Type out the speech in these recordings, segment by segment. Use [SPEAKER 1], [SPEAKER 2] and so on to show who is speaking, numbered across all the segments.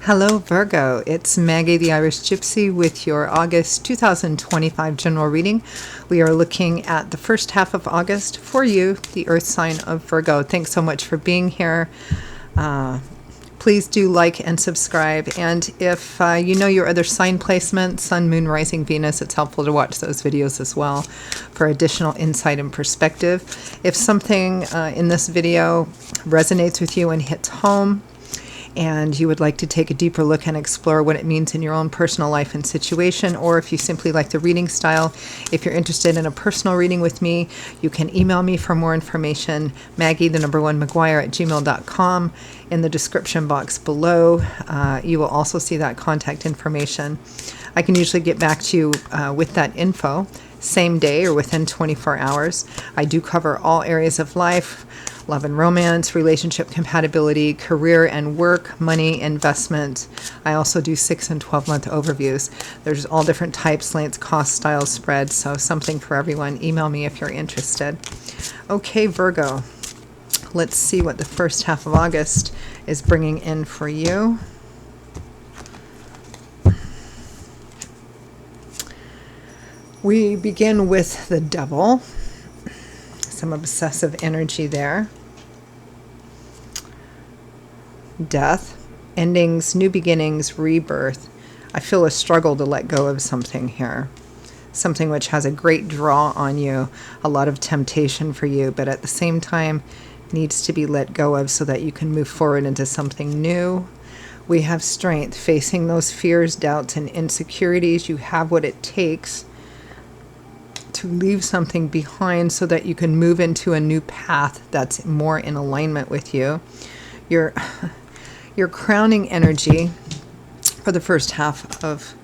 [SPEAKER 1] Hello Virgo, it's Maggie the Irish Gypsy with your August 2025 general reading. We are looking at the first half of August for you, the earth sign of Virgo. Thanks so much for being here. Please do like and subscribe. And if you know your other sign placement, Sun, Moon, Rising, Venus, it's helpful to watch those videos as well for additional insight and perspective. If something in this video resonates with you and hits home, and you would like to take a deeper look and explore what it means in your own personal life and situation, or if you simply like the reading style, if you're interested in a personal reading with me, you can email me for more information, Maggie1McGuire@gmail.com. In the description box below, you will also see that contact information. I can usually get back to you with that info same day or within 24 hours. I do cover all areas of life: love and romance, relationship compatibility, career and work, money, investment. I also do 6 and 12-month overviews. There's all different types, lengths, cost, styles, spreads, so something for everyone. Email me if you're interested. Okay, Virgo, let's see what the first half of August is bringing in for you. We begin with the Devil. Some obsessive energy there. Death, endings, new beginnings, rebirth. I feel a struggle to let go of something here. Something which has a great draw on you, a lot of temptation for you, but at the same time needs to be let go of so that you can move forward into something new. We have strength facing those fears, doubts, and insecurities. You have what it takes to leave something behind so that you can move into a new path that's more in alignment with you. Your crowning energy for the first half of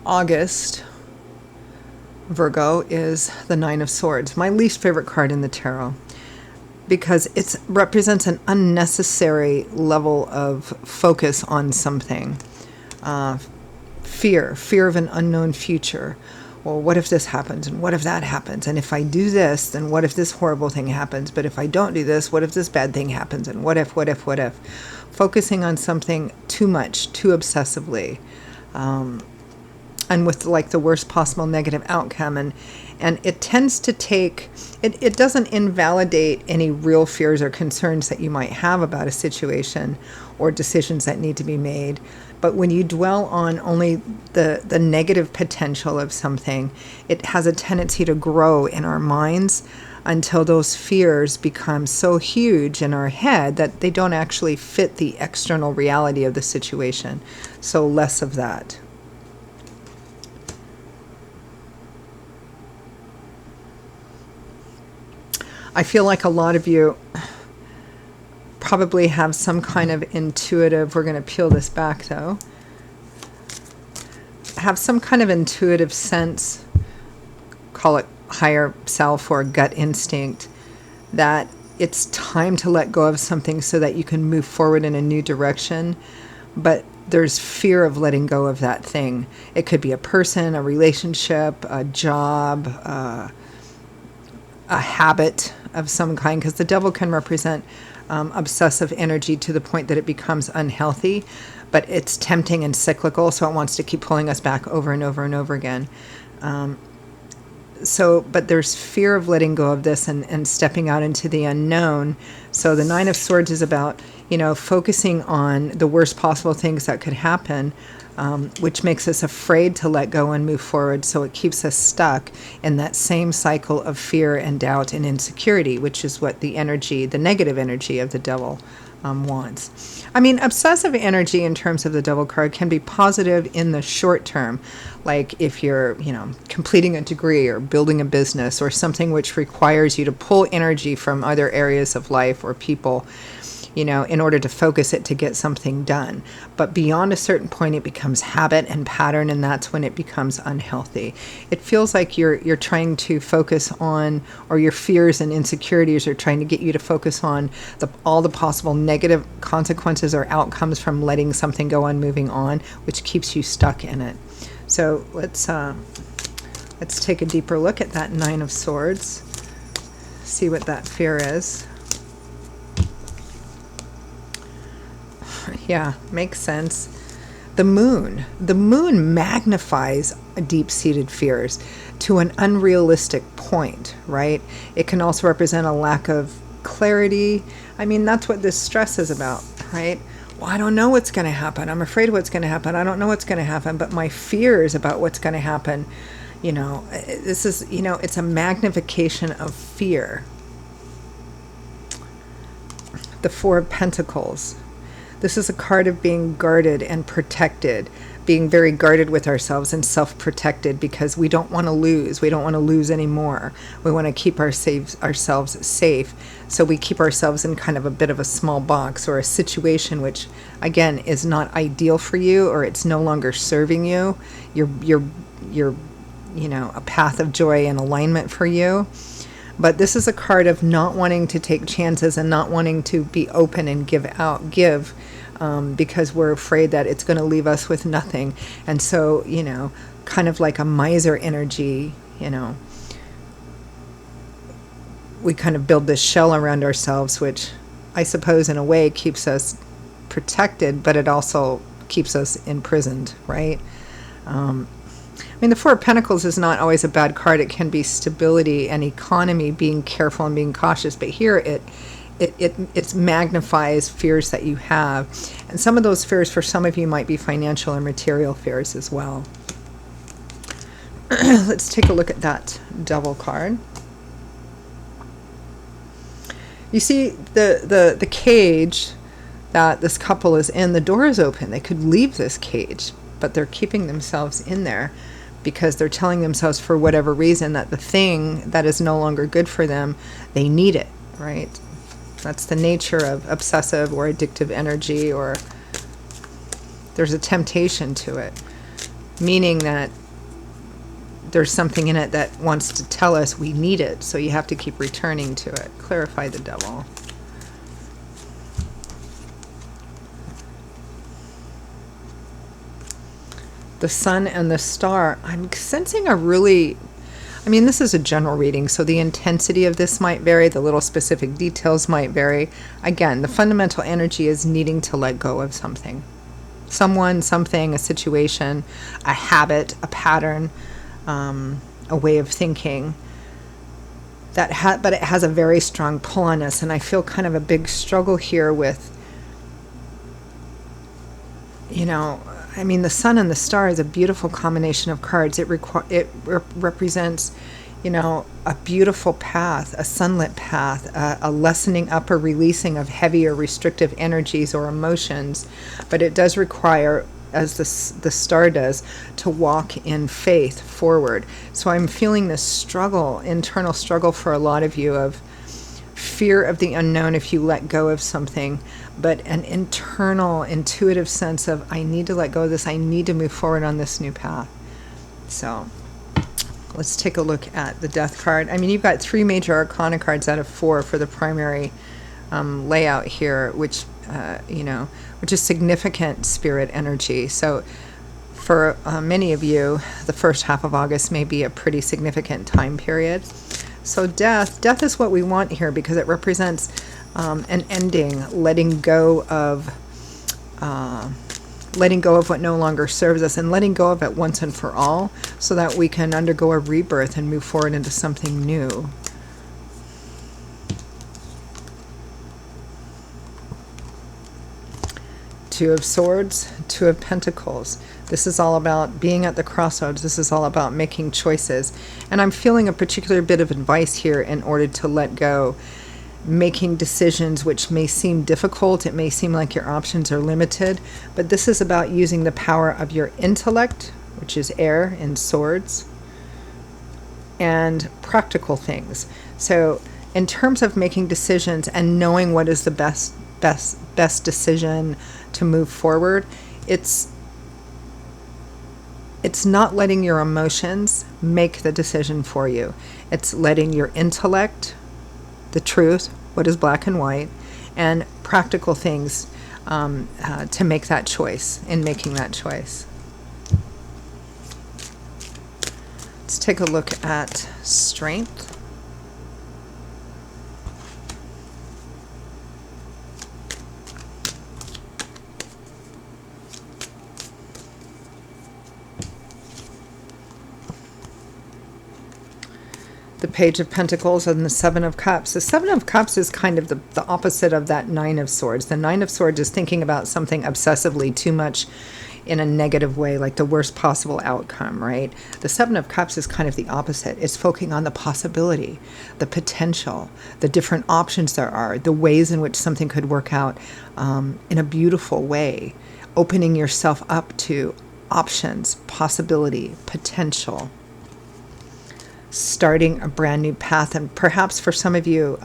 [SPEAKER 1] August, Virgo, is the Nine of Swords, my least favorite card in the tarot, because it represents an unnecessary level of focus on something. Fear of an unknown future. Well, what if this happens? And what if that happens? And if I do this, then what if this horrible thing happens? But if I don't do this, what if this bad thing happens? And what if? Focusing on something too much, too obsessively, and with like the worst possible negative outcome. And it tends to take, it doesn't invalidate any real fears or concerns that you might have about a situation or decisions that need to be made. But when you dwell on only the negative potential of something, it has a tendency to grow in our minds until those fears become so huge in our head that they don't actually fit the external reality of the situation. So less of that. I feel like a lot of you probably have some kind of intuitive, we're going to peel this back though, have some kind of intuitive sense, call it higher self or gut instinct, that it's time to let go of something so that you can move forward in a new direction. But there's fear of letting go of that thing. It could be a person, a relationship, a job, a habit of some kind, because the Devil can represent obsessive energy to the point that it becomes unhealthy, but it's tempting and cyclical, so it wants to keep pulling us back over and over and over again. But there's fear of letting go of this and stepping out into the unknown. So the Nine of Swords is about, focusing on the worst possible things that could happen, which makes us afraid to let go and move forward. So it keeps us stuck in that same cycle of fear and doubt and insecurity, which is what the negative energy of the Devil wants. I mean, obsessive energy in terms of the Devil card can be positive in the short term, like if you're, completing a degree or building a business or something which requires you to pull energy from other areas of life or people, in order to focus it to get something done. But beyond a certain point, it becomes habit and pattern, and that's when it becomes unhealthy. It feels like you're trying to focus on, or your fears and insecurities are trying to get you to focus on all the possible negative consequences or outcomes from letting something go and moving on, which keeps you stuck in it. So let's take a deeper look at that Nine of Swords, see what that fear is. Yeah, makes sense. The moon. The moon magnifies deep-seated fears to an unrealistic point, right? It can also represent a lack of clarity. I mean, that's what this stress is about, right? Well, I don't know what's going to happen. I'm afraid of what's going to happen. I don't know what's going to happen, but my fears about what's going to happen, this is, it's a magnification of fear. The Four of Pentacles. This is a card of being guarded and protected, being very guarded with ourselves and self-protected because we don't want to lose. We don't want to lose anymore. We want to keep ourselves safe. So we keep ourselves in kind of a bit of a small box or a situation which, again, is not ideal for you, or it's no longer serving you. You're a path of joy and alignment for you. But this is a card of not wanting to take chances and not wanting to be open and give because we're afraid that it's going to leave us with nothing. And so, kind of like a miser energy, we kind of build this shell around ourselves, which I suppose in a way keeps us protected, but it also keeps us imprisoned, right? The Four of Pentacles is not always a bad card. It can be stability and economy, being careful and being cautious. But here it magnifies fears that you have. And some of those fears for some of you might be financial or material fears as well. Let's take a look at that Devil card. You see the cage that this couple is in, the door is open. They could leave this cage, but they're keeping themselves in there because they're telling themselves for whatever reason that the thing that is no longer good for them, they need it, right? That's the nature of obsessive or addictive energy, or there's a temptation to it, meaning that there's something in it that wants to tell us we need it, so you have to keep returning to it. Clarify the Devil. The Sun and the Star. I'm sensing this is a general reading, so the intensity of this might vary, the little specific details might vary. Again, the fundamental energy is needing to let go of something. Someone, something, a situation, a habit, a pattern, a way of thinking. But it has a very strong pull on us, and I feel kind of a big struggle here with, the Sun and the Star is a beautiful combination of cards. It represents, a beautiful path, a sunlit path, a lessening up or releasing of heavy or restrictive energies or emotions. But it does require, as the Star does, to walk in faith forward. So I'm feeling this struggle, internal struggle for a lot of you, of fear of the unknown if you let go of something, but an internal intuitive sense of, I need to let go of this, I need to move forward on this new path. So let's take a look at the Death card. You've got 3 major arcana cards out of 4 for the primary layout here, which is significant spirit energy. So for many of you, the first half of August may be a pretty significant time period. So death is what we want here because it represents an ending, letting go of what no longer serves us, and letting go of it once and for all, so that we can undergo a rebirth and move forward into something new. Two of Swords, Two of Pentacles. This is all about being at the crossroads. This is all about making choices. And I'm feeling a particular bit of advice here in order to let go, making decisions which may seem difficult. It may seem like your options are limited, but this is about using the power of your intellect, which is air in Swords, and practical things. So in terms of making decisions and knowing what is the best decision to move forward, it's not letting your emotions make the decision for you. It's letting your intellect, the truth, what is black and white, and practical things to make that choice, in making that choice. Let's take a look at Strength. the Page of Pentacles and the Seven of Cups. The Seven of Cups is kind of the opposite of that Nine of Swords. The Nine of Swords is thinking about something obsessively too much in a negative way, like the worst possible outcome, right? The Seven of Cups is kind of the opposite. It's focusing on the possibility, the potential, the different options there are, the ways in which something could work out in a beautiful way, opening yourself up to options, possibility, potential, starting a brand new path. And perhaps for some of you,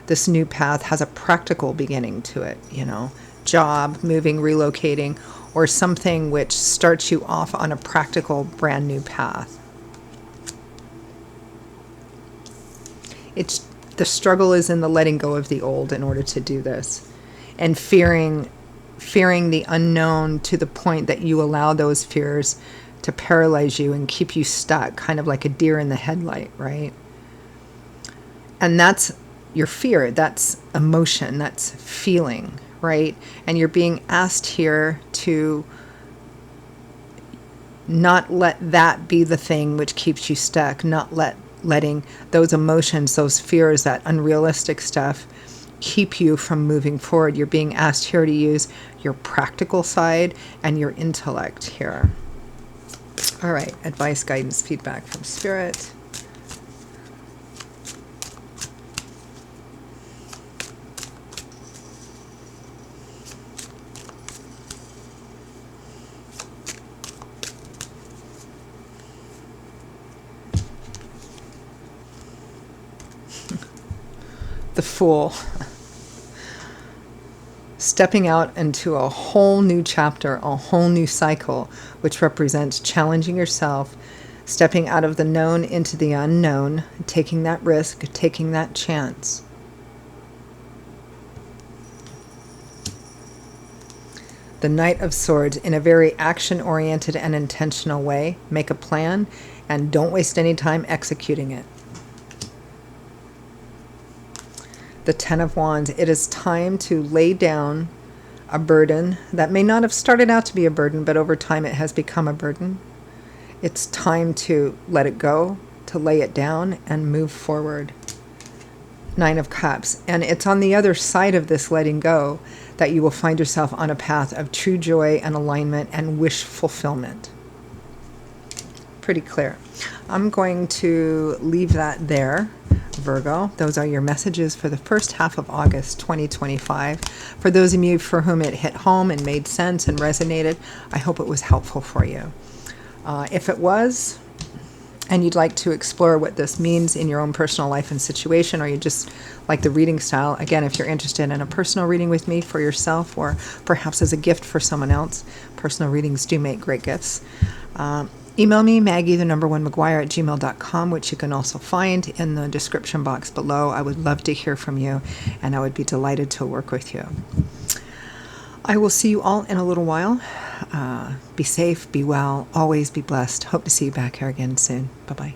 [SPEAKER 1] this new path has a practical beginning to it, you know, job, moving, relocating, or something which starts you off on a practical brand new path. It's the struggle is in the letting go of the old in order to do this, and fearing the unknown to the point that you allow those fears to paralyze you and keep you stuck, kind of like a deer in the headlight, right? And that's your fear, that's emotion, that's feeling, right? And you're being asked here to not let that be the thing which keeps you stuck, not letting those emotions, those fears, that unrealistic stuff keep you from moving forward. You're being asked here to use your practical side and your intellect here. All right, advice, guidance, feedback from Spirit. The Fool. Stepping out into a whole new chapter, a whole new cycle, which represents challenging yourself, stepping out of the known into the unknown, taking that risk, taking that chance. The Knight of Swords, in a very action-oriented and intentional way. Make a plan and don't waste any time executing it. The Ten of Wands. It is time to lay down a burden that may not have started out to be a burden, but over time it has become a burden. It's time to let it go, to lay it down and move forward. Nine of Cups. And it's on the other side of this letting go that you will find yourself on a path of true joy and alignment and wish fulfillment. Pretty clear. I'm going to leave that there, Virgo. Those are your messages for the first half of August 2025. For those of you for whom it hit home and made sense and resonated, I hope it was helpful for you. If it was, and you'd like to explore what this means in your own personal life and situation, or you just like the reading style, again, if you're interested in a personal reading with me for yourself or perhaps as a gift for someone else, personal readings do make great gifts. Email me, Maggie1McGuire@gmail.com, which you can also find in the description box below. I would love to hear from you, and I would be delighted to work with you. I will see you all in a little while. Be safe, be well, always be blessed. Hope to see you back here again soon. Bye-bye.